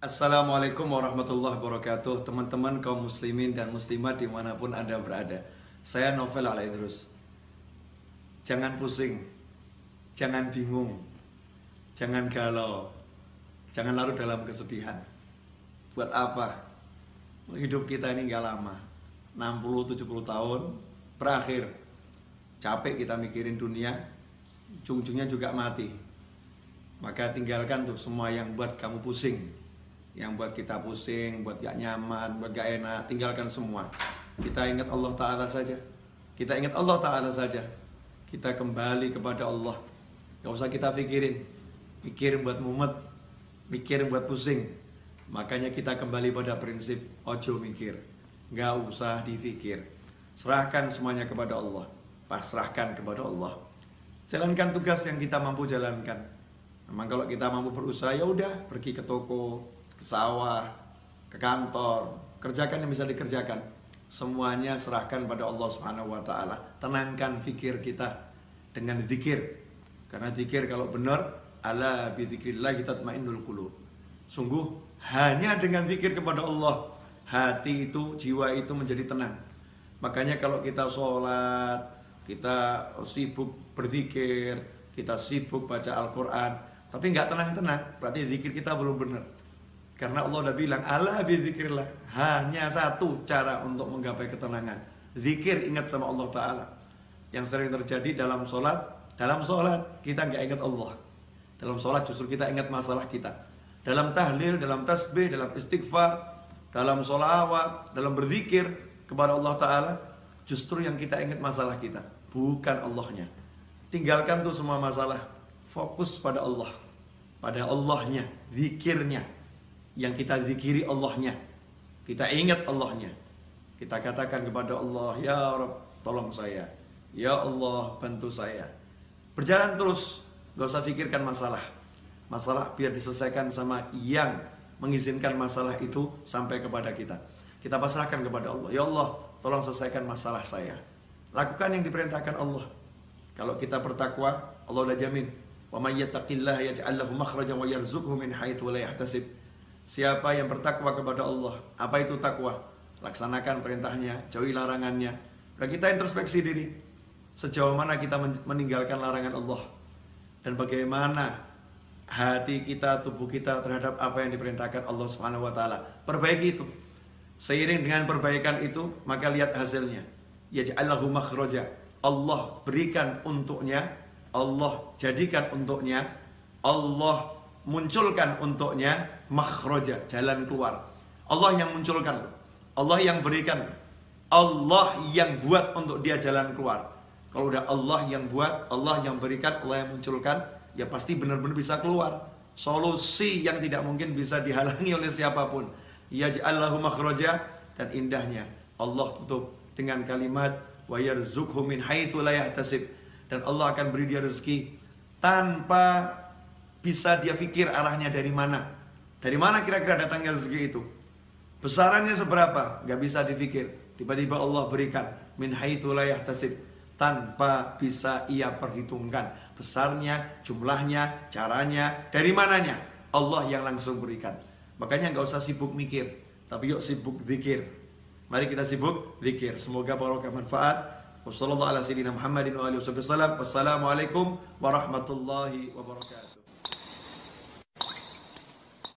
Assalamualaikum warahmatullahi wabarakatuh. Teman-teman kaum muslimin dan muslimat dimanapun Anda berada, saya Novel Alaidrus. Jangan pusing, jangan bingung, jangan galau, jangan larut dalam kesedihan. Buat apa? Hidup kita ini gak lama, 60-70 tahun berakhir. Capek kita mikirin dunia, ujung-ujungnya juga mati. Maka tinggalkan tuh semua yang buat kamu pusing, yang buat kita pusing, buat gak nyaman, buat gak enak. Tinggalkan semua. Kita ingat Allah Ta'ala saja. Kita ingat Allah Ta'ala saja. Kita kembali kepada Allah. Gak usah kita pikirin, mikir buat mumet, mikir buat pusing. Makanya kita kembali pada prinsip ojo mikir, gak usah dipikir. Serahkan semuanya kepada Allah. Pasrahkan kepada Allah. Jalankan tugas yang kita mampu jalankan. Memang kalau kita mampu berusaha, ya udah, pergi ke toko, ke sawah, ke kantor, kerjakan yang bisa dikerjakan. Semuanya serahkan pada Allah Subhanahu wa taala. Tenangkan fikir kita dengan zikir. Karena zikir kalau benar, ala bi dzikrillah tatmainnul qulub. Sungguh hanya dengan zikir kepada Allah, hati itu, jiwa itu menjadi tenang. Makanya kalau kita sholat, kita sibuk berzikir, kita sibuk baca Al-Quran, tapi nggak tenang-tenang, berarti zikir kita belum benar. Karena Allah udah bilang, ala bizikrillah, hanya satu cara untuk menggapai ketenangan, zikir, ingat sama Allah Ta'ala. Yang sering terjadi dalam sholat kita nggak ingat Allah. Dalam sholat justru kita ingat masalah kita. Dalam tahlil, dalam tasbih, dalam istighfar, dalam sholawat, dalam berzikir kepada Allah Ta'ala, justru yang kita ingat masalah kita, bukan Allahnya. Tinggalkan tuh semua masalah, fokus pada Allah, pada Allahnya, zikirnya. Yang kita zikiri Allahnya, kita ingat Allahnya, kita katakan kepada Allah, ya Rabb tolong saya, ya Allah bantu saya. Berjalan terus, gak usah pikirkan masalah biar diselesaikan sama yang mengizinkan masalah itu sampai kepada kita. Kita pasrahkan kepada Allah, ya Allah tolong selesaikan masalah saya. Lakukan yang diperintahkan Allah. Kalau kita bertakwa, Allah udah jamin, wa may yattaqillaha yaj'al lahu makhrajan wa yarzuqhu min haitsu la yahtasib. Siapa yang bertakwa kepada Allah, apa itu takwa? Laksanakan perintahnya, jauhi larangannya. Dan kita introspeksi diri, sejauh mana kita meninggalkan larangan Allah, dan bagaimana hati kita, tubuh kita terhadap apa yang diperintahkan Allah Subhanahu wa taala. Perbaiki itu. Seiring dengan perbaikan itu, maka lihat hasilnya. Yaj'allahu makhraja. Allah berikan untuknya, Allah jadikan untuknya, Allah munculkan untuknya makhraja, jalan keluar. Allah yang munculkan, Allah yang berikan, Allah yang buat untuk dia jalan keluar. Kalau udah Allah yang buat, Allah yang berikan, Allah yang munculkan, ya pasti benar-benar bisa keluar. Solusi yang tidak mungkin bisa dihalangi oleh siapapun. Yaj'allahu makhraja, dan indahnya Allah tutup dengan kalimat wa yarzuqhu min haitsu la yahtasib, dan Allah akan beri dia rezeki tanpa bisa dia pikir arahnya dari mana. Dari mana kira-kira datangnya rezeki itu? Besarannya seberapa? Gak bisa dipikir. Tiba-tiba Allah berikan min haitsu la yahtasib, tanpa bisa ia perhitungkan. Besarnya, jumlahnya, caranya, dari mananya, Allah yang langsung berikan. Makanya gak usah sibuk mikir, tapi yuk sibuk zikir. Mari kita sibuk zikir. Semoga barokah manfaat. Wassalamualaikum warahmatullahi wabarakatuh.